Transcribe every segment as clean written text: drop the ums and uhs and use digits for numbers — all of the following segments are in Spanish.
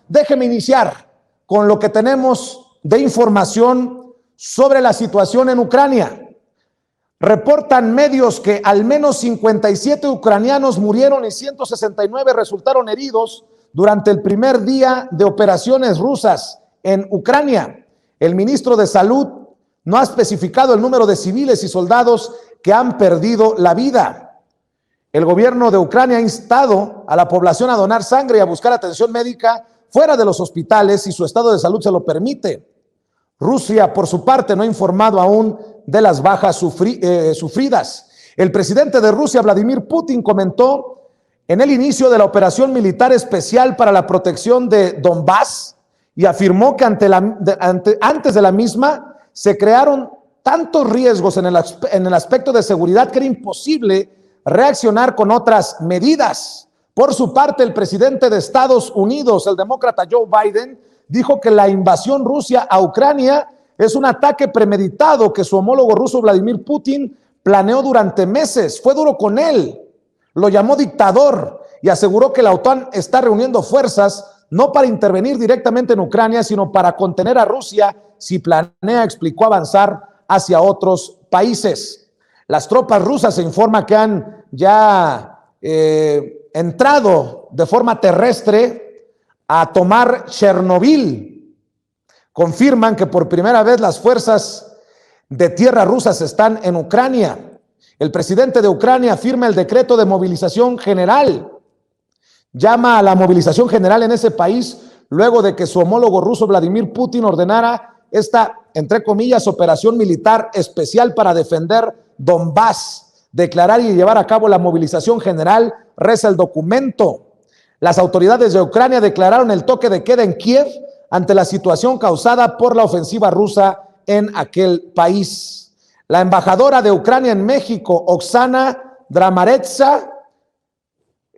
Déjeme iniciar con lo que tenemos de información sobre la situación en Ucrania. Reportan medios que al menos 57 ucranianos murieron y 169 resultaron heridos durante el primer día de operaciones rusas en Ucrania. El ministro de Salud no ha especificado el número de civiles y soldados que han perdido la vida. El gobierno de Ucrania ha instado a la población a donar sangre y a buscar atención médica fuera de los hospitales si su estado de salud se lo permite. Rusia, por su parte, no ha informado aún de las bajas sufridas. El presidente de Rusia, Vladimir Putin, comentó en el inicio de la operación militar especial para la protección de Donbass y afirmó que antes de la misma se crearon tantos riesgos en el aspecto de seguridad que era imposible reaccionar con otras medidas. Por su parte, el presidente de Estados Unidos, el demócrata Joe Biden, dijo que la invasión rusa a Ucrania es un ataque premeditado que su homólogo ruso Vladimir Putin planeó durante meses. Fue duro con él, lo llamó dictador y aseguró que la OTAN está reuniendo fuerzas no para intervenir directamente en Ucrania, sino para contener a Rusia si planea, explicó, avanzar hacia otros países. Las tropas rusas se informa que han ya entrado de forma terrestre a tomar Chernobyl. Confirman que por primera vez las fuerzas de tierra rusas están en Ucrania. El presidente de Ucrania firma el decreto de movilización general. Llama a la movilización general en ese país luego de que su homólogo ruso Vladimir Putin ordenara esta, entre comillas, operación militar especial para defender Donbass. Declarar y llevar a cabo la movilización general, reza el documento. Las autoridades de Ucrania declararon el toque de queda en Kiev ante la situación causada por la ofensiva rusa en aquel país. La embajadora de Ucrania en México, Oksana Dramaretsa,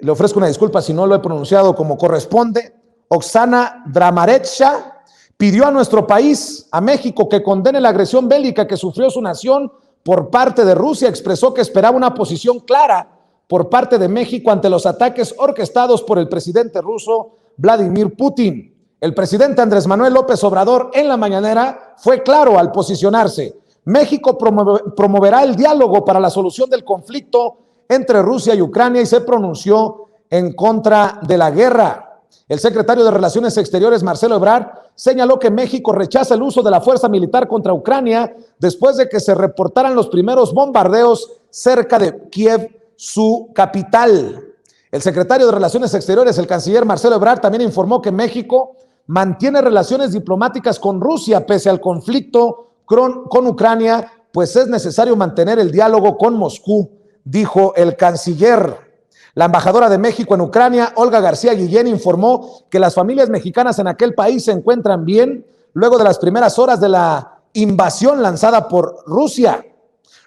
le ofrezco una disculpa si no lo he pronunciado como corresponde, Oksana Dramaretsa, pidió a nuestro país, a México, que condene la agresión bélica que sufrió su nación por parte de Rusia. Expresó que esperaba una posición clara por parte de México ante los ataques orquestados por el presidente ruso Vladimir Putin. El presidente Andrés Manuel López Obrador en la mañanera fue claro al posicionarse. México promoverá el diálogo para la solución del conflicto entre Rusia y Ucrania y se pronunció en contra de la guerra. El secretario de Relaciones Exteriores, Marcelo Ebrard, señaló que México rechaza el uso de la fuerza militar contra Ucrania después de que se reportaran los primeros bombardeos cerca de Kiev, su capital. El secretario de Relaciones Exteriores, el canciller Marcelo Ebrard, también informó que México mantiene relaciones diplomáticas con Rusia pese al conflicto con Ucrania, pues es necesario mantener el diálogo con Moscú, dijo el canciller. La embajadora de México en Ucrania, Olga García Guillén, informó que las familias mexicanas en aquel país se encuentran bien luego de las primeras horas de la invasión lanzada por Rusia.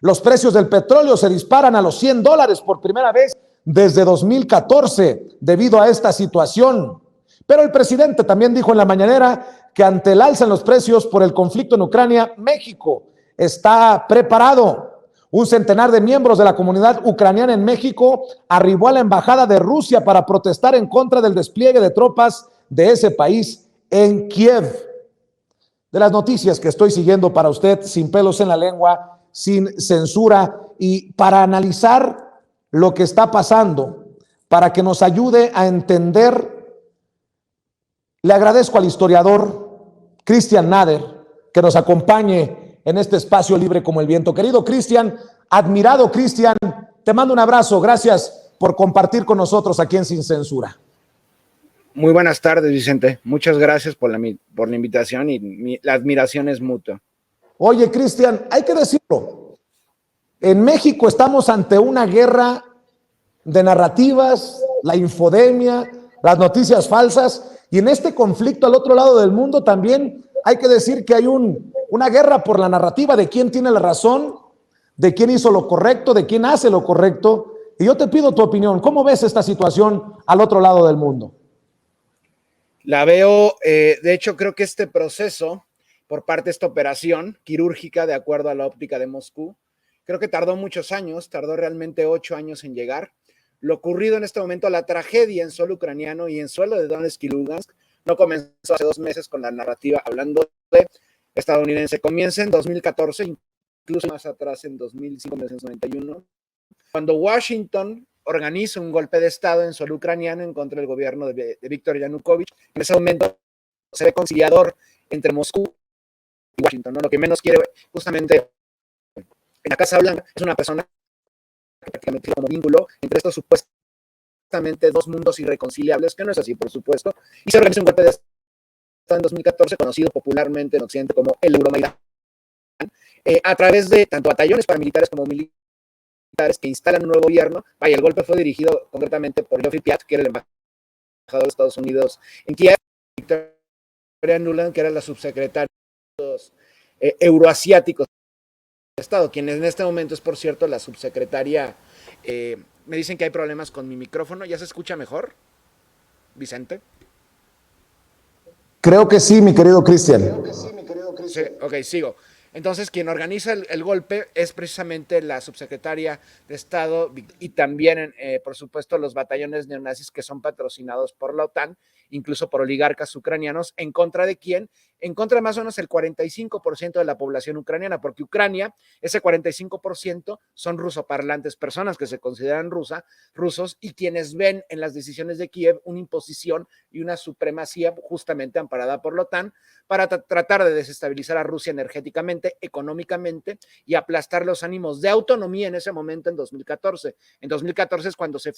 Los precios del petróleo se disparan a los $100 por primera vez desde 2014 debido a esta situación. Pero el presidente también dijo en la mañanera que ante el alza en los precios por el conflicto en Ucrania, México está preparado. Un centenar de miembros de la comunidad ucraniana en México arribó a la embajada de Rusia para protestar en contra del despliegue de tropas de ese país en Kiev. De las noticias que estoy siguiendo para usted, sin pelos en la lengua, sin censura y para analizar lo que está pasando, para que nos ayude a entender, le agradezco al historiador Cristian Nader que nos acompañe en este espacio libre como el viento. Querido Cristian, admirado Cristian, te mando un abrazo, gracias por compartir con nosotros aquí en Sin Censura. Muy buenas tardes, Vicente. Muchas gracias por la invitación y la admiración es mutua. Oye, Cristian, hay que decirlo. En México estamos ante una guerra de narrativas, la infodemia, las noticias falsas, y en este conflicto al otro lado del mundo también hay que decir que hay una guerra por la narrativa de quién tiene la razón, de quién hizo lo correcto, de quién hace lo correcto. Y yo te pido tu opinión. ¿Cómo ves esta situación al otro lado del mundo? La veo, de hecho creo que este proceso por parte de esta operación quirúrgica, de acuerdo a la óptica de Moscú, creo que tardó muchos años, tardó realmente 8 años en llegar. Lo ocurrido en este momento, la tragedia en suelo ucraniano y en suelo de Donetsk y Lugansk, no comenzó hace 2 meses con la narrativa hablando de estadounidense. Comienza en 2014, incluso más atrás en 2005, 1991, cuando Washington organiza un golpe de Estado en suelo ucraniano en contra del gobierno de Víctor Yanukovych. En ese momento se ve conciliador entre Moscú y Washington, ¿no? Lo que menos quiere justamente en la Casa Blanca es una persona que prácticamente tiene como vínculo entre estos supuestamente dos mundos irreconciliables, que no es así, por supuesto, y se organiza un golpe de Estado en 2014, conocido popularmente en Occidente como el Euromaidán, a través de tanto batallones paramilitares como militares que instalan un nuevo gobierno. Vaya, el golpe fue dirigido concretamente por Geoffrey Piat, que era el embajador de Estados Unidos en Kiev, Victoria Nuland, que era la subsecretaria de los euroasiáticos de Estado, quien en este momento es, por cierto, la subsecretaria. Me dicen que hay problemas con mi micrófono. ¿Ya se escucha mejor, Vicente? Creo que sí, mi querido Cristian. Sí, ok, sigo. Entonces, quien organiza el golpe es precisamente la subsecretaria de Estado y también, por supuesto, los batallones neonazis que son patrocinados por la OTAN, incluso por oligarcas ucranianos. ¿En contra de quién? En contra de más o menos el 45% de la población ucraniana, porque Ucrania, ese 45% son rusoparlantes, personas que se consideran rusos y quienes ven en las decisiones de Kiev una imposición y una supremacía justamente amparada por la OTAN para tratar de desestabilizar a Rusia energéticamente, económicamente y aplastar los ánimos de autonomía en ese momento en 2014. En 2014 es cuando se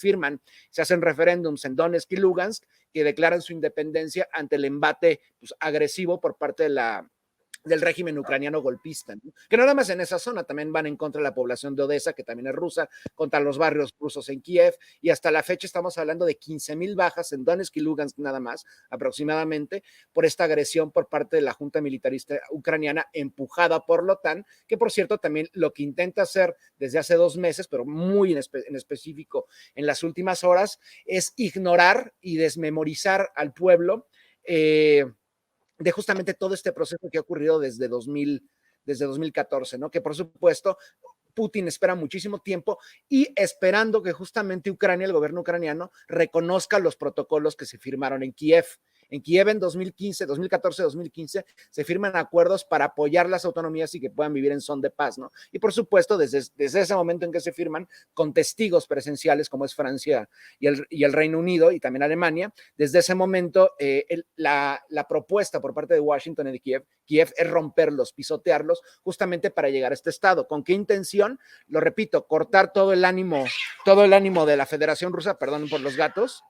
hacen referéndums en Donetsk y Lugansk que declaran su independencia ante el embate agresivo por parte del régimen ucraniano golpista, ¿no? Que no nada más en esa zona, también van en contra de la población de Odessa, que también es rusa, contra los barrios rusos en Kiev, y hasta la fecha estamos hablando de 15,000 bajas en Donetsk y Lugansk nada más, aproximadamente, por esta agresión por parte de la junta militarista ucraniana empujada por la OTAN, que por cierto también lo que intenta hacer desde hace 2 meses, pero muy en específico en las últimas horas, es ignorar y desmemorizar al pueblo, de justamente todo este proceso que ha ocurrido desde 2014, ¿no? Que por supuesto Putin espera muchísimo tiempo y esperando que justamente Ucrania, el gobierno ucraniano, reconozca los protocolos que se firmaron en Kiev. En Kiev en 2014-2015 se firman acuerdos para apoyar las autonomías y que puedan vivir en son de paz, ¿no? Y por supuesto, desde ese momento en que se firman, con testigos presenciales como es Francia y el Reino Unido y también Alemania, desde ese momento la propuesta por parte de Washington y de Kiev es romperlos, pisotearlos, justamente para llegar a este estado. ¿Con qué intención? Lo repito, cortar todo el ánimo de la Federación Rusa, perdón por los gatos,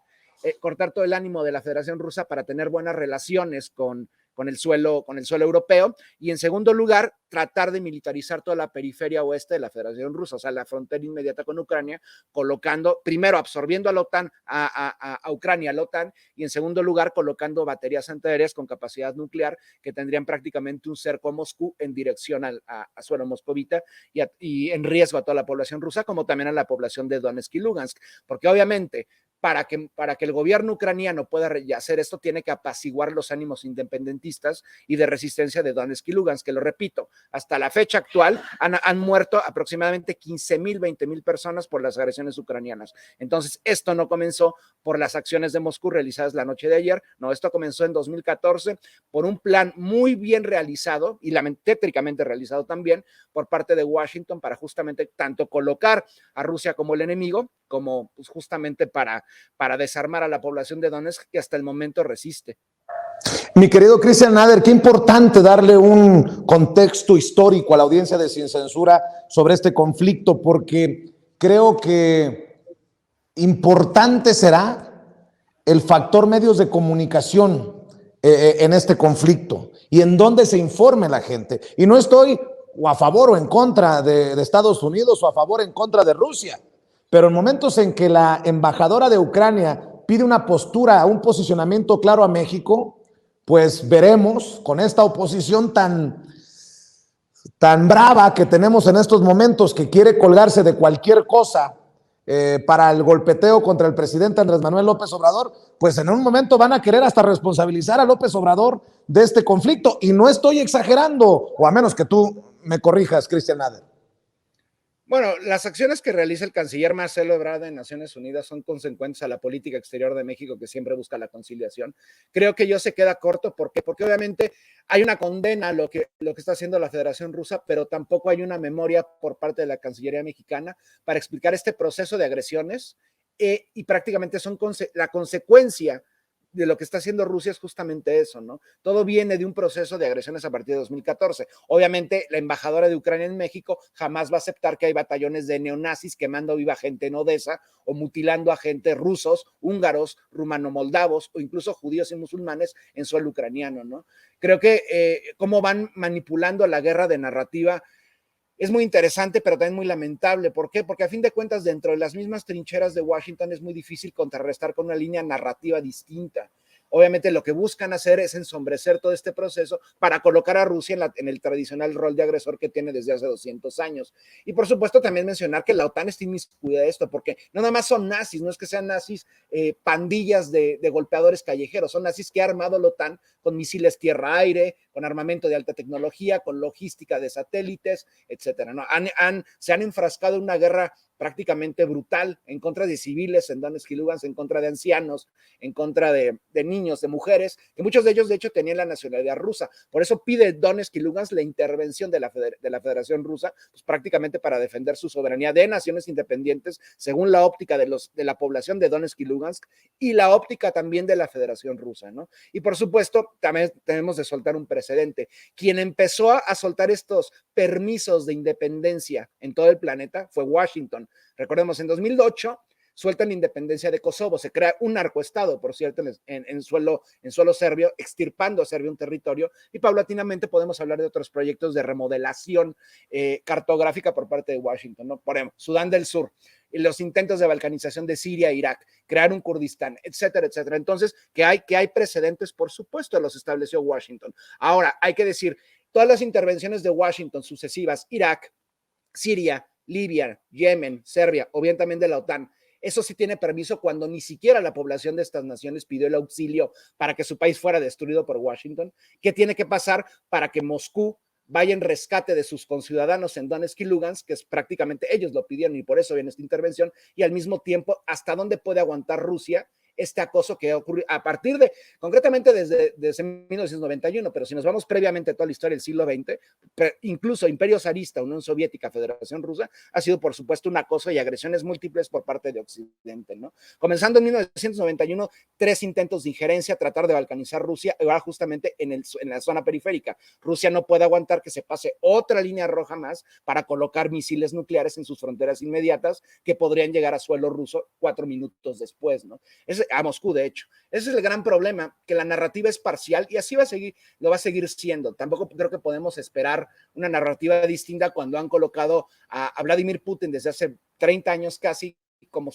cortar todo el ánimo de la Federación Rusa para tener buenas relaciones con el suelo europeo, y en segundo lugar, tratar de militarizar toda la periferia oeste de la Federación Rusa, o sea, la frontera inmediata con Ucrania, colocando, primero absorbiendo a la OTAN, a Ucrania, a la OTAN, y en segundo lugar, colocando baterías antiaéreas con capacidad nuclear que tendrían prácticamente un cerco a Moscú en dirección a suelo moscovita y en riesgo a toda la población rusa, como también a la población de Donetsk y Lugansk, porque obviamente para que el gobierno ucraniano pueda hacer esto, tiene que apaciguar los ánimos independentistas y de resistencia de Donetsk y Lugansk, que lo repito, hasta la fecha actual han muerto aproximadamente 15,000, 20,000 personas por las agresiones ucranianas. Entonces, esto no comenzó por las acciones de Moscú realizadas la noche de ayer, no, esto comenzó en 2014 por un plan muy bien realizado y tétricamente realizado también por parte de Washington para justamente tanto colocar a Rusia como el enemigo, como pues, justamente para desarmar a la población de Donetsk, que hasta el momento resiste. Mi querido Cristian Nader, qué importante darle un contexto histórico a la audiencia de Sin Censura sobre este conflicto, porque creo que importante será el factor medios de comunicación en este conflicto y en dónde se informe la gente. Y no estoy o a favor o en contra de Estados Unidos o a favor o en contra de Rusia, pero en momentos en que la embajadora de Ucrania pide una postura, un posicionamiento claro a México, pues veremos con esta oposición tan brava que tenemos en estos momentos, que quiere colgarse de cualquier cosa para el golpeteo contra el presidente Andrés Manuel López Obrador, pues en un momento van a querer hasta responsabilizar a López Obrador de este conflicto. Y no estoy exagerando, o a menos que tú me corrijas, Cristian Nader. Bueno, las acciones que realiza el canciller Marcelo Ebrard en Naciones Unidas son consecuentes a la política exterior de México, que siempre busca la conciliación. Creo que yo se queda corto. ¿Por qué? Porque obviamente hay una condena a lo que está haciendo la Federación Rusa, pero tampoco hay una memoria por parte de la Cancillería mexicana para explicar este proceso de agresiones, y prácticamente son la consecuencia de lo que está haciendo Rusia es justamente eso, ¿no? Todo viene de un proceso de agresiones a partir de 2014. Obviamente, la embajadora de Ucrania en México jamás va a aceptar que hay batallones de neonazis quemando viva gente en Odessa o mutilando a gente rusos, húngaros, rumano-moldavos o incluso judíos y musulmanes en suelo ucraniano, ¿no? Creo que cómo van manipulando la guerra de narrativa es muy interesante, pero también muy lamentable. ¿Por qué? Porque a fin de cuentas, dentro de las mismas trincheras de Washington es muy difícil contrarrestar con una línea narrativa distinta. Obviamente lo que buscan hacer es ensombrecer todo este proceso para colocar a Rusia en el tradicional rol de agresor que tiene desde hace 200 años. Y por supuesto también mencionar que la OTAN está inmiscuida de esto, porque no nada más son nazis, no es que sean nazis pandillas de golpeadores callejeros, son nazis que ha armado la OTAN con misiles tierra-aire, con armamento de alta tecnología, con logística de satélites, etcétera, ¿no? Se han enfrascado en una guerra prácticamente brutal en contra de civiles en Donetsk y Lugansk, en contra de ancianos, en contra de niños, de mujeres, que muchos de ellos de hecho tenían la nacionalidad rusa. Por eso pide Donetsk y Lugansk la intervención de la Federación Rusa, pues prácticamente para defender su soberanía de naciones independientes, según la óptica de la población de Donetsk y Lugansk y la óptica también de la Federación Rusa, ¿no? Y por supuesto, también tenemos de soltar un precedente. Quien empezó a soltar estos permisos de independencia en todo el planeta fue Washington. Recordemos, en 2008 sueltan la independencia de Kosovo, se crea un narcoestado, por cierto, en suelo serbio, extirpando a Serbia un territorio, y paulatinamente podemos hablar de otros proyectos de remodelación cartográfica por parte de Washington, ¿no? Por ejemplo, Sudán del Sur, y los intentos de balcanización de Siria e Irak, crear un Kurdistán, etcétera, etcétera. Entonces, que hay precedentes, por supuesto, los estableció Washington. Ahora, hay que decir, todas las intervenciones de Washington sucesivas, Irak, Siria, Libia, Yemen, Serbia, o bien también de la OTAN, eso sí tiene permiso cuando ni siquiera la población de estas naciones pidió el auxilio para que su país fuera destruido por Washington. ¿Qué tiene que pasar para que Moscú vaya en rescate de sus conciudadanos en Donetsk y Lugansk, que es prácticamente ellos lo pidieron y por eso viene esta intervención, y al mismo tiempo, hasta dónde puede aguantar Rusia este acoso que ocurrió a partir de, concretamente desde 1991, pero si nos vamos previamente a toda la historia del siglo XX, incluso Imperio Zarista, Unión Soviética, Federación Rusa, ha sido por supuesto un acoso y agresiones múltiples por parte de Occidente, ¿no? Comenzando en 1991, 3 intentos de injerencia, tratar de balcanizar Rusia, ahora justamente en la zona periférica. Rusia no puede aguantar que se pase otra línea roja más para colocar misiles nucleares en sus fronteras inmediatas que podrían llegar a suelo ruso 4 minutos después, ¿no? A Moscú, de hecho. Ese es el gran problema, que la narrativa es parcial y así lo va a seguir siendo. Tampoco creo que podemos esperar una narrativa distinta cuando han colocado a Vladimir Putin desde hace 30 años casi como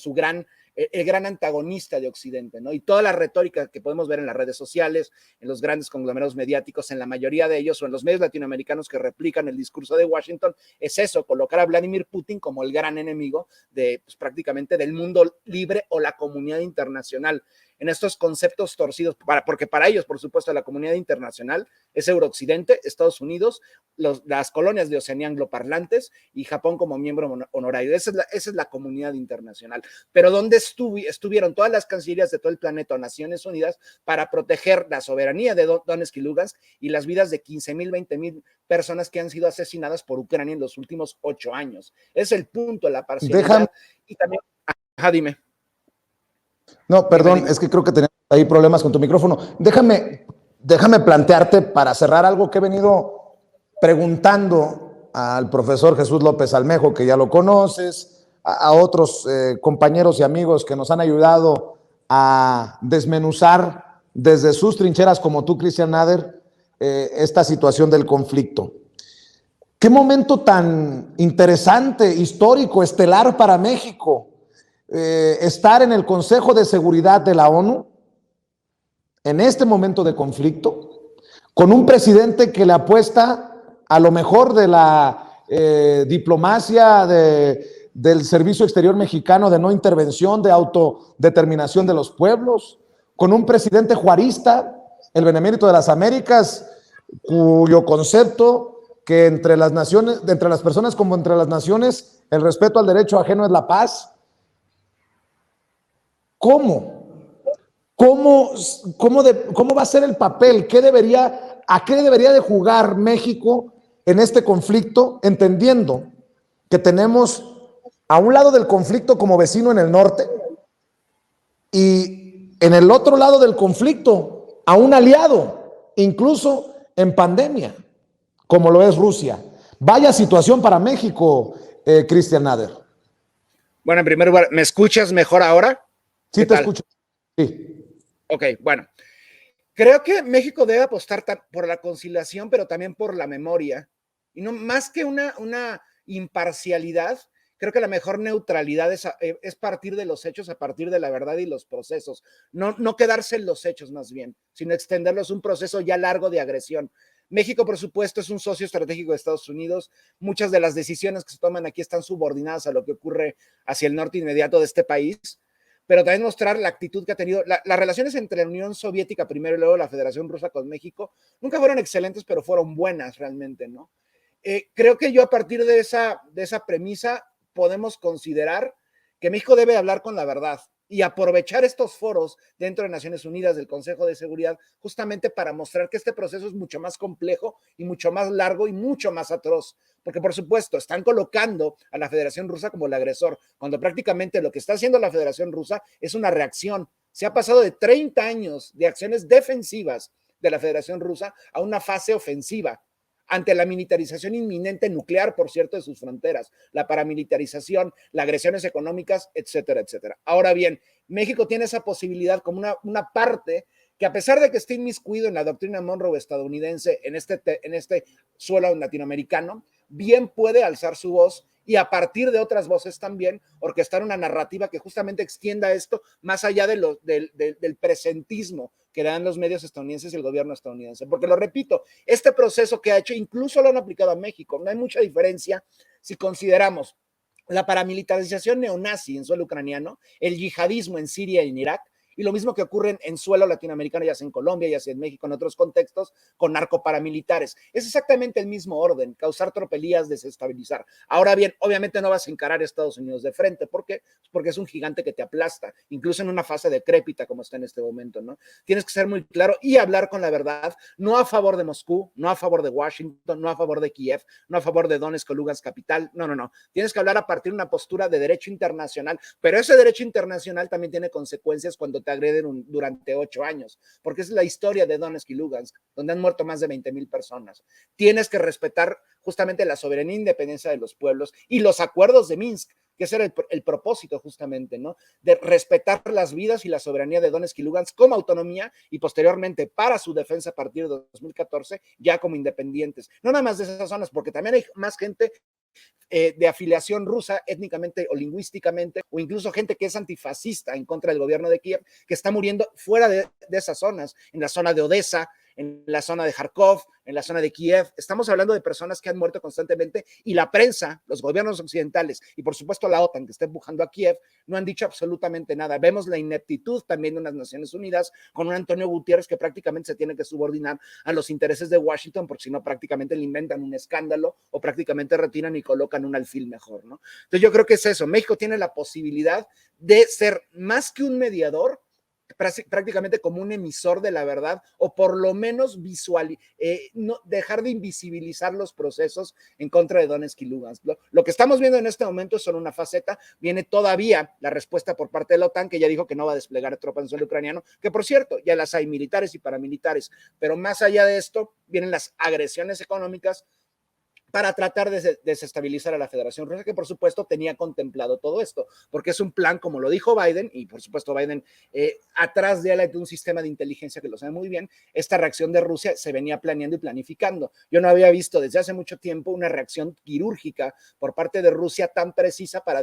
el gran antagonista de Occidente, ¿no? Y toda la retórica que podemos ver en las redes sociales, en los grandes conglomerados mediáticos, en la mayoría de ellos, o en los medios latinoamericanos que replican el discurso de Washington, es eso, colocar a Vladimir Putin como el gran enemigo pues, prácticamente del mundo libre o la comunidad internacional. En estos conceptos torcidos, porque para ellos, por supuesto, la comunidad internacional es Eurooccidente, Estados Unidos, las colonias de Oceanía angloparlantes y Japón como miembro honorario. Esa es la comunidad internacional. Pero ¿dónde estuvieron todas las cancillerías de todo el planeta o Naciones Unidas para proteger la soberanía de Donetsk y Lugansk y las vidas de 15,000, 20,000 personas que han sido asesinadas por Ucrania en los últimos 8 años? Es el punto, la parcialidad. Y también, dime. No, perdón, es que creo que tenemos ahí problemas con tu micrófono. Déjame plantearte para cerrar algo que he venido preguntando al profesor Jesús López Almejo, que ya lo conoces, a otros compañeros y amigos que nos han ayudado a desmenuzar desde sus trincheras, como tú, Cristian Nader, esta situación del conflicto. Qué momento tan interesante, histórico, estelar para México. Estar en el Consejo de Seguridad de la ONU en este momento de conflicto, con un presidente que le apuesta a lo mejor de la diplomacia del Servicio Exterior Mexicano de no intervención, de autodeterminación de los pueblos, con un presidente juarista, el Benemérito de las Américas, cuyo concepto que entre las naciones, entre las personas como entre las naciones, el respeto al derecho ajeno es la paz. ¿Cómo? ¿Cómo va a ser el papel? ¿A qué debería de jugar México en este conflicto, entendiendo que tenemos a un lado del conflicto como vecino en el norte y en el otro lado del conflicto a un aliado, incluso en pandemia, como lo es Rusia? Vaya situación para México, Cristian Nader. Bueno, en primer lugar, ¿me escuchas mejor ahora? Sí, te escucho. Sí. Ok, bueno. Creo que México debe apostar por la conciliación, pero también por la memoria. Y no más que una imparcialidad, creo que la mejor neutralidad es partir de los hechos, a partir de la verdad y los procesos. No quedarse en los hechos más bien, sino extenderlos un proceso ya largo de agresión. México, por supuesto, es un socio estratégico de Estados Unidos. Muchas de las decisiones que se toman aquí están subordinadas a lo que ocurre hacia el norte inmediato de este país, pero también mostrar la actitud que ha tenido. Las relaciones entre la Unión Soviética primero y luego la Federación Rusa con México nunca fueron excelentes, pero fueron buenas realmente, ¿no? Creo que yo a partir de esa premisa podemos considerar que México debe hablar con la verdad y aprovechar estos foros dentro de Naciones Unidas, del Consejo de Seguridad, justamente para mostrar que este proceso es mucho más complejo y mucho más largo y mucho más atroz. Porque, por supuesto, están colocando a la Federación Rusa como el agresor, cuando prácticamente lo que está haciendo la Federación Rusa es una reacción. Se ha pasado de 30 años de acciones defensivas de la Federación Rusa a una fase ofensiva ante la militarización inminente nuclear, por cierto, de sus fronteras, la paramilitarización, las agresiones económicas, etcétera, etcétera. Ahora bien, México tiene esa posibilidad como una parte que, a pesar de que esté inmiscuido en la doctrina Monroe estadounidense en este suelo latinoamericano, bien puede alzar su voz y, a partir de otras voces también, orquestar una narrativa que justamente extienda esto más allá del presentismo que dan los medios estadounidenses y el gobierno estadounidense. Porque, lo repito, este proceso que ha hecho incluso lo han aplicado a México. No hay mucha diferencia si consideramos la paramilitarización neonazi en suelo ucraniano, el yihadismo en Siria y en Irak, y lo mismo que ocurre en suelo latinoamericano, ya sea en Colombia, ya sea en México, en otros contextos, con narcoparamilitares. Es exactamente el mismo orden: causar tropelías, desestabilizar. Ahora bien, obviamente no vas a encarar a Estados Unidos de frente. ¿Por qué? Porque es un gigante que te aplasta, incluso en una fase decrépita como está en este momento, ¿no? Tienes que ser muy claro y hablar con la verdad, no a favor de Moscú, no a favor de Washington, no a favor de Kiev, no a favor de Donetsk o Lugansk capital, no. Tienes que hablar a partir de una postura de derecho internacional, pero ese derecho internacional también tiene consecuencias cuando te agreden durante 8 años, porque es la historia de Donetsk y Lugansk, donde han muerto más de 20,000 personas. Tienes que respetar justamente la soberanía e independencia de los pueblos y los acuerdos de Minsk, que ese era el propósito justamente, ¿no? De respetar las vidas y la soberanía de Donetsk y Lugansk como autonomía, y posteriormente para su defensa a partir de 2014 ya como independientes. No nada más de esas zonas, porque también hay más gente de afiliación rusa étnicamente o lingüísticamente, o incluso gente que es antifascista en contra del gobierno de Kiev, que está muriendo fuera de esas zonas, en la zona de Odessa, en la zona de Kharkov, en la zona de Kiev. Estamos hablando de personas que han muerto constantemente, y la prensa, los gobiernos occidentales y por supuesto la OTAN, que está empujando a Kiev, no han dicho absolutamente nada. Vemos la ineptitud también de unas Naciones Unidas con un Antonio Gutiérrez que prácticamente se tiene que subordinar a los intereses de Washington, porque si no prácticamente le inventan un escándalo o prácticamente retiran y colocan un alfil mejor, ¿no? Entonces yo creo que es eso. México tiene la posibilidad de ser más que un mediador, prácticamente como un emisor de la verdad, o por lo menos no, dejar de invisibilizar los procesos en contra de Donetsk y Lugansk. Lo que estamos viendo en este momento es solo una faceta. Viene todavía la respuesta por parte de la OTAN, que ya dijo que no va a desplegar tropas en suelo ucraniano, que por cierto ya las hay, militares y paramilitares, pero más allá de esto vienen las agresiones económicas para tratar de desestabilizar a la Federación Rusa, que por supuesto tenía contemplado todo esto, porque es un plan, como lo dijo Biden, y por supuesto Biden, atrás de él hay un sistema de inteligencia que lo sabe muy bien. Esta reacción de Rusia se venía planeando y planificando. Yo no había visto desde hace mucho tiempo una reacción quirúrgica por parte de Rusia tan precisa para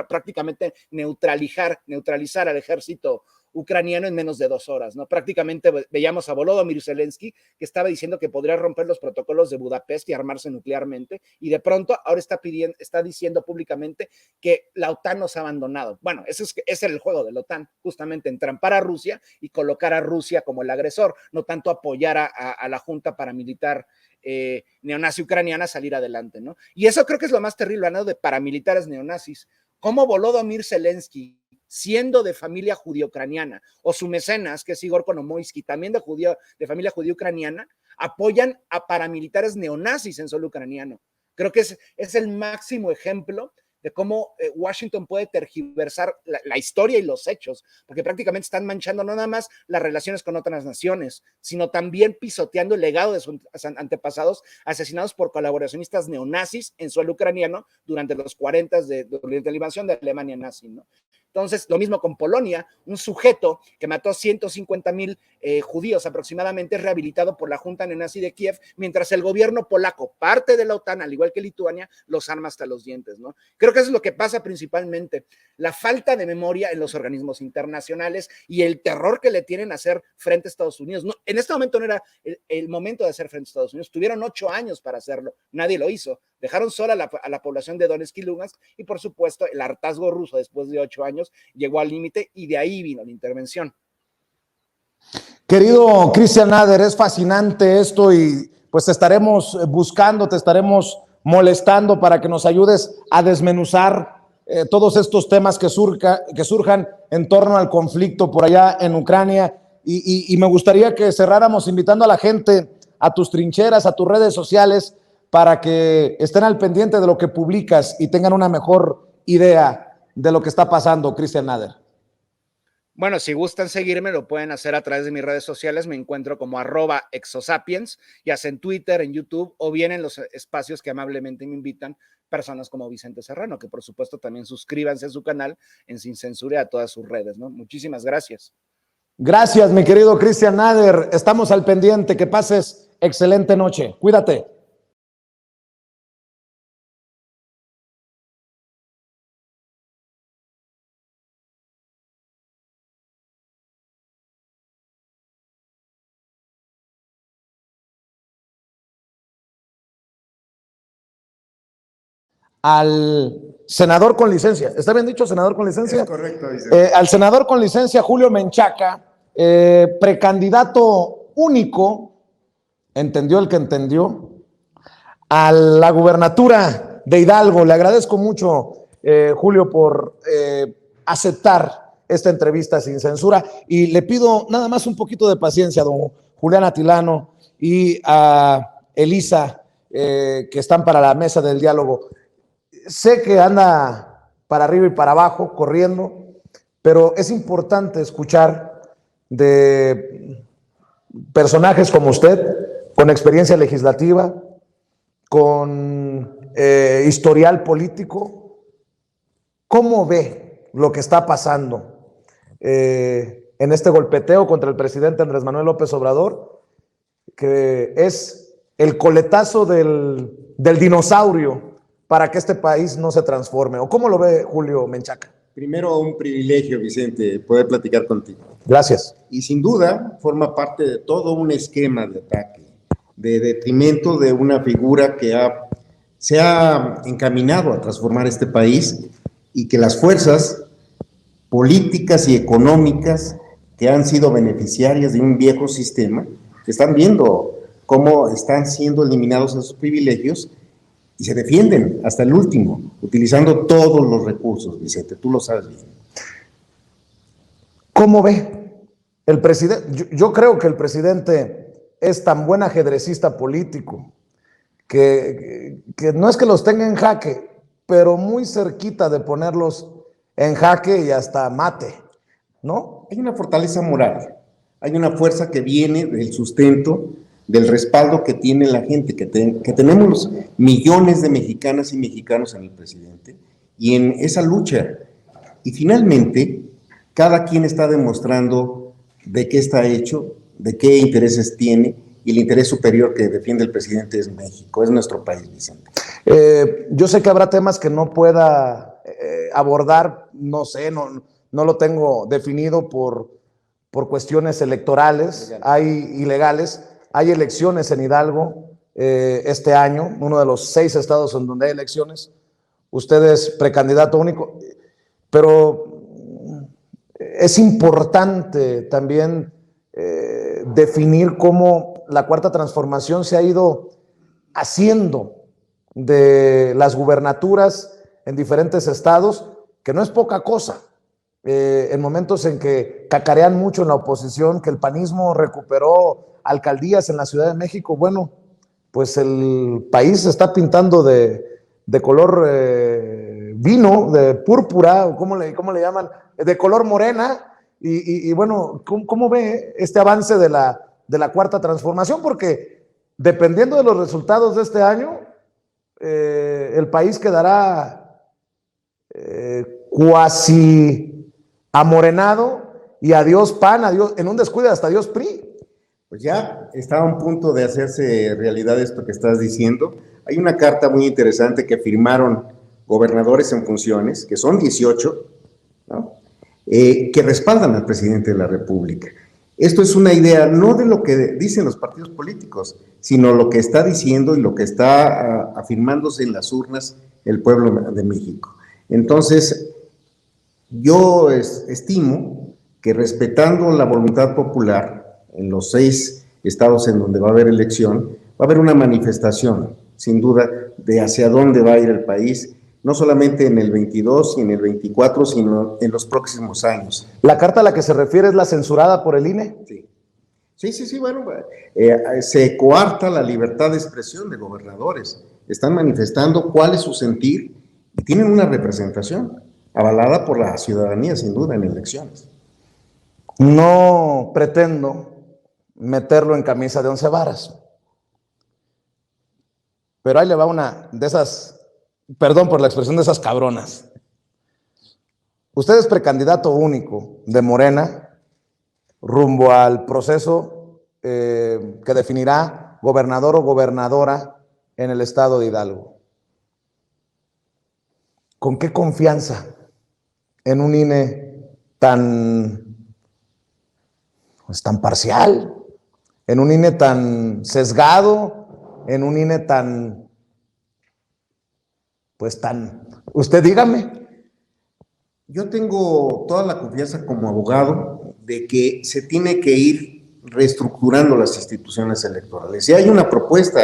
prácticamente neutralizar al ejército ucraniano en menos de 2 horas, ¿no? Prácticamente veíamos a Volodymyr Zelensky que estaba diciendo que podría romper los protocolos de Budapest y armarse nuclearmente, y de pronto ahora está diciendo públicamente que la OTAN nos ha abandonado. Bueno, ese era el juego de la OTAN, justamente entrampar a Rusia y colocar a Rusia como el agresor, no tanto apoyar a la junta paramilitar neonazi ucraniana a salir adelante, ¿no? Y eso creo que es lo más terrible, hablando de paramilitares neonazis. ¿Cómo Volodymyr Zelensky, siendo de familia judío-ucraniana, o su mecenas, que es Igor Kolomoisky, también de familia judío-ucraniana, apoyan a paramilitares neonazis en suelo ucraniano? Creo que es el máximo ejemplo de cómo Washington puede tergiversar la historia y los hechos, porque prácticamente están manchando no nada más las relaciones con otras naciones, sino también pisoteando el legado de sus antepasados asesinados por colaboracionistas neonazis en suelo ucraniano durante los 40 durante la invasión de Alemania nazi, ¿no? Entonces, lo mismo con Polonia, un sujeto que mató a 150,000 judíos aproximadamente, es rehabilitado por la Junta Neonazi de Kiev, mientras el gobierno polaco, parte de la OTAN, al igual que Lituania, los arma hasta los dientes, ¿no? Creo que eso es lo que pasa principalmente, la falta de memoria en los organismos internacionales y el terror que le tienen a hacer frente a Estados Unidos. No, en este momento no era el momento de hacer frente a Estados Unidos, tuvieron 8 años para hacerlo, nadie lo hizo, dejaron sola a la población de Donetsk y Lugansk, y por supuesto el hartazgo ruso después de 8 años llegó al límite y de ahí vino la intervención. Querido Cristian Nader, es fascinante esto y pues te estaremos buscando, te estaremos molestando para que nos ayudes a desmenuzar todos estos temas que surjan en torno al conflicto por allá en Ucrania, y me gustaría que cerráramos invitando a la gente a tus trincheras, a tus redes sociales, para que estén al pendiente de lo que publicas y tengan una mejor idea de lo que está pasando, Cristian Nader. Bueno, si gustan seguirme, lo pueden hacer a través de mis redes sociales. Me encuentro como @exosapiens, ya sea en Twitter, en YouTube, o bien en los espacios que amablemente me invitan personas como Vicente Serrano, que por supuesto también suscríbanse a su canal en Sin Censura y a todas sus redes, ¿no? Muchísimas gracias. Gracias, mi querido Cristian Nader. Estamos al pendiente. Que pases excelente noche. Cuídate. Al senador con licencia. ¿Está bien dicho, senador con licencia? Es correcto, dice. Al senador con licencia Julio Menchaca, precandidato único, entendió el que entendió, a la gubernatura de Hidalgo. Le agradezco mucho, Julio, por aceptar esta entrevista sin censura, y le pido nada más un poquito de paciencia a don Julián Atilano y a Elisa, que están para la mesa del diálogo. Sé que anda para arriba y para abajo, corriendo, pero es importante escuchar de personajes como usted, con experiencia legislativa, con historial político. ¿Cómo ve lo que está pasando en este golpeteo contra el presidente Andrés Manuel López Obrador, que es el coletazo del dinosaurio para que este país no se transforme? ¿O cómo lo ve Julio Menchaca? Primero, un privilegio, Vicente, poder platicar contigo. Gracias. Y sin duda forma parte de todo un esquema de ataque, de detrimento de una figura que se ha encaminado a transformar este país, y que las fuerzas políticas y económicas que han sido beneficiarias de un viejo sistema, que están viendo cómo están siendo eliminados esos privilegios, y se defienden hasta el último, utilizando todos los recursos, Vicente, tú lo sabes bien. ¿Cómo ve el presidente? Yo creo que el presidente es tan buen ajedrecista político que no es que los tenga en jaque, pero muy cerquita de ponerlos en jaque y hasta mate, ¿no? Hay una fortaleza moral, hay una fuerza que viene del sustento, del respaldo que tiene la gente, que tenemos millones de mexicanas y mexicanos en el presidente y en esa lucha. Y finalmente, cada quien está demostrando de qué está hecho, de qué intereses tiene, y el interés superior que defiende el presidente es México, es nuestro país, Vicente. Yo sé que habrá temas que no pueda abordar, no sé, no lo tengo definido por por cuestiones electorales, hay ilegales, hay elecciones en Hidalgo este año, uno de los 6 estados en donde hay elecciones. Usted es precandidato único, pero es importante también definir cómo la Cuarta Transformación se ha ido haciendo de las gubernaturas en diferentes estados, que no es poca cosa. En momentos en que cacarean mucho en la oposición, que el panismo recuperó alcaldías en la Ciudad de México, bueno, pues el país se está pintando de color vino, de púrpura, ¿cómo le llaman? De color morena, y bueno, ¿cómo ve este avance de la Cuarta Transformación? Porque dependiendo de los resultados de este año, el país quedará cuasi amorenado, y adiós PAN, adiós, en un descuido hasta adiós PRI. Pues ya está a un punto de hacerse realidad esto que estás diciendo. Hay una carta muy interesante que firmaron gobernadores en funciones, que son 18, ¿no? Que respaldan al presidente de la República. Esto es una idea no de lo que dicen los partidos políticos, sino lo que está diciendo y lo que está afirmándose en las urnas el pueblo de México. Entonces, yo estimo que respetando la voluntad popular en los 6 estados en donde va a haber elección, va a haber una manifestación, sin duda, de hacia dónde va a ir el país, no solamente en el 22 y en el 24, sino en los próximos años. ¿La carta a la que se refiere es la censurada por el INE? Sí, bueno, se coarta la libertad de expresión de gobernadores. Están manifestando cuál es su sentir y tienen una representación avalada por la ciudadanía, sin duda, en elecciones. No pretendo meterlo en camisa de 11 varas, pero ahí le va una de esas, perdón por la expresión, de esas cabronas. Usted es precandidato único de Morena rumbo al proceso que definirá gobernador o gobernadora en el estado de Hidalgo. ¿Con qué confianza en un INE tan parcial, en un INE tan sesgado, en un INE tan, usted dígame? Yo tengo toda la confianza como abogado de que se tiene que ir reestructurando las instituciones electorales. Y hay una propuesta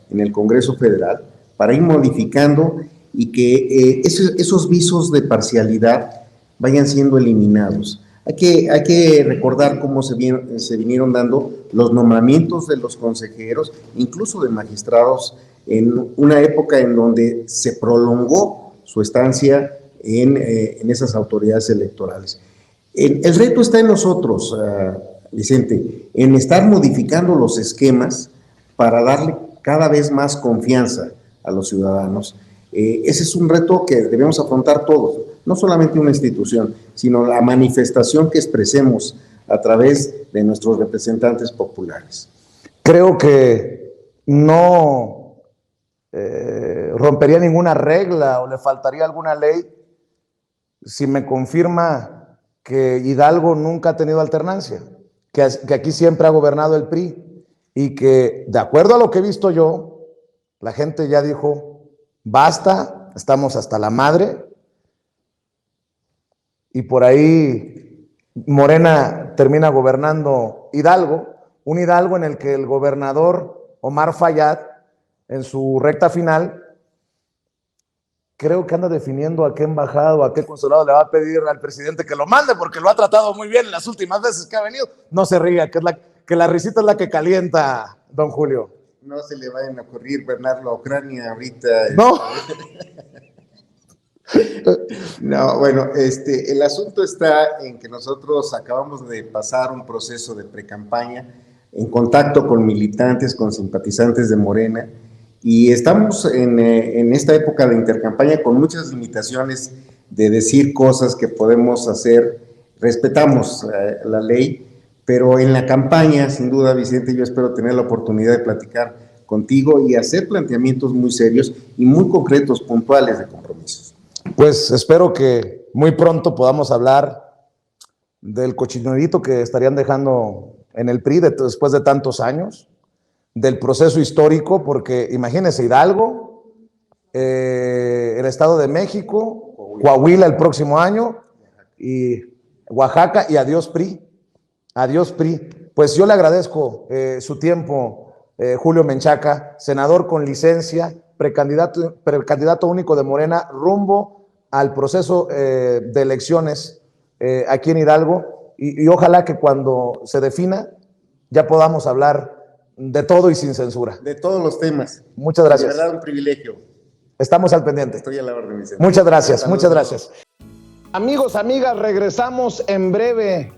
en el Congreso Federal para ir modificando y que esos visos de parcialidad vayan siendo eliminados. Hay que recordar cómo se vinieron dando los nombramientos de los consejeros, incluso de magistrados, en una época en donde se prolongó su estancia en esas autoridades electorales. El reto está en nosotros, Vicente, en estar modificando los esquemas para darle cada vez más confianza a los ciudadanos. Ese es un reto que debemos afrontar todos, no solamente una institución, sino la manifestación que expresemos a través de nuestros representantes populares. Creo que no rompería ninguna regla o le faltaría alguna ley si me confirma que Hidalgo nunca ha tenido alternancia, que aquí siempre ha gobernado el PRI y que, de acuerdo a lo que he visto yo, la gente ya dijo, basta, estamos hasta la madre, y por ahí Morena termina gobernando Hidalgo, un Hidalgo en el que el gobernador Omar Fayad, en su recta final, creo que anda definiendo a qué embajada o a qué consulado le va a pedir al presidente que lo mande, porque lo ha tratado muy bien en las últimas veces que ha venido. No se ría, que la risita es la que calienta, don Julio. No se le vayan a ocurrir venarlo a Ucrania ahorita. No. No, bueno, el asunto está en que nosotros acabamos de pasar un proceso de precampaña en contacto con militantes, con simpatizantes de Morena, y estamos en esta época de intercampaña con muchas limitaciones de decir cosas que podemos hacer. Respetamos la ley, pero en la campaña, sin duda, Vicente, yo espero tener la oportunidad de platicar contigo y hacer planteamientos muy serios y muy concretos, puntuales de compromisos. Pues espero que muy pronto podamos hablar del cochinerito que estarían dejando en el PRI después de tantos años, del proceso histórico, porque imagínense Hidalgo, el Estado de México, Coahuila el próximo año, y Oaxaca, y adiós PRI, adiós PRI. Pues yo le agradezco su tiempo, Julio Menchaca, senador con licencia, precandidato único de Morena, rumbo al proceso de elecciones aquí en Hidalgo, y ojalá que cuando se defina ya podamos hablar de todo y sin censura. De todos los temas. Muchas gracias. De verdad, un privilegio. Estamos al pendiente. Estoy a la orden, Vicente. Muchas gracias, muchas gracias. Amigos, amigas, regresamos en breve,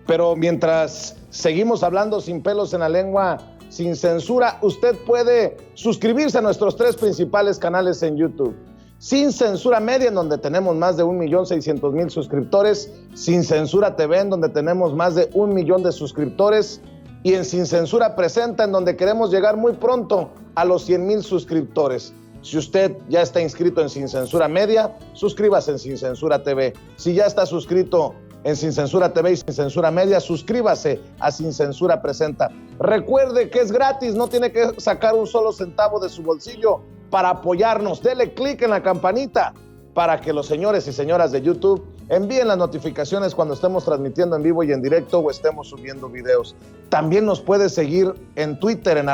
pero mientras seguimos hablando sin pelos en la lengua, sin censura, usted puede suscribirse a nuestros 3 principales canales en YouTube. Sin Censura Media, en donde tenemos más de 1.600.000 suscriptores, Sin Censura TV, en donde tenemos más de 1 millón de suscriptores, y en Sin Censura Presenta, en donde queremos llegar muy pronto a los 100,000 suscriptores. Si usted ya está inscrito en Sin Censura Media, suscríbase en Sin Censura TV. Si ya está suscrito en Sin Censura TV y Sin Censura Media, suscríbase a Sin Censura Presenta. Recuerde que es gratis, no tiene que sacar un solo centavo de su bolsillo para apoyarnos. Dele clic en la campanita para que los señores y señoras de YouTube envíen las notificaciones cuando estemos transmitiendo en vivo y en directo o estemos subiendo videos. También nos puede seguir en Twitter en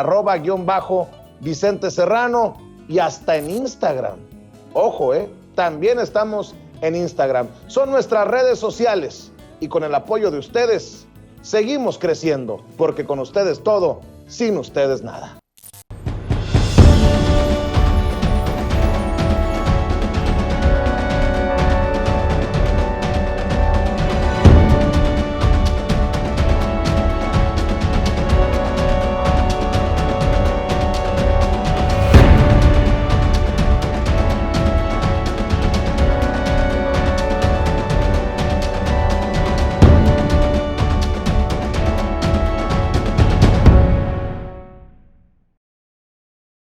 @Vicente Serrano y hasta en Instagram. Ojo, también estamos en Instagram. Son nuestras redes sociales y con el apoyo de ustedes seguimos creciendo, porque con ustedes todo, sin ustedes nada.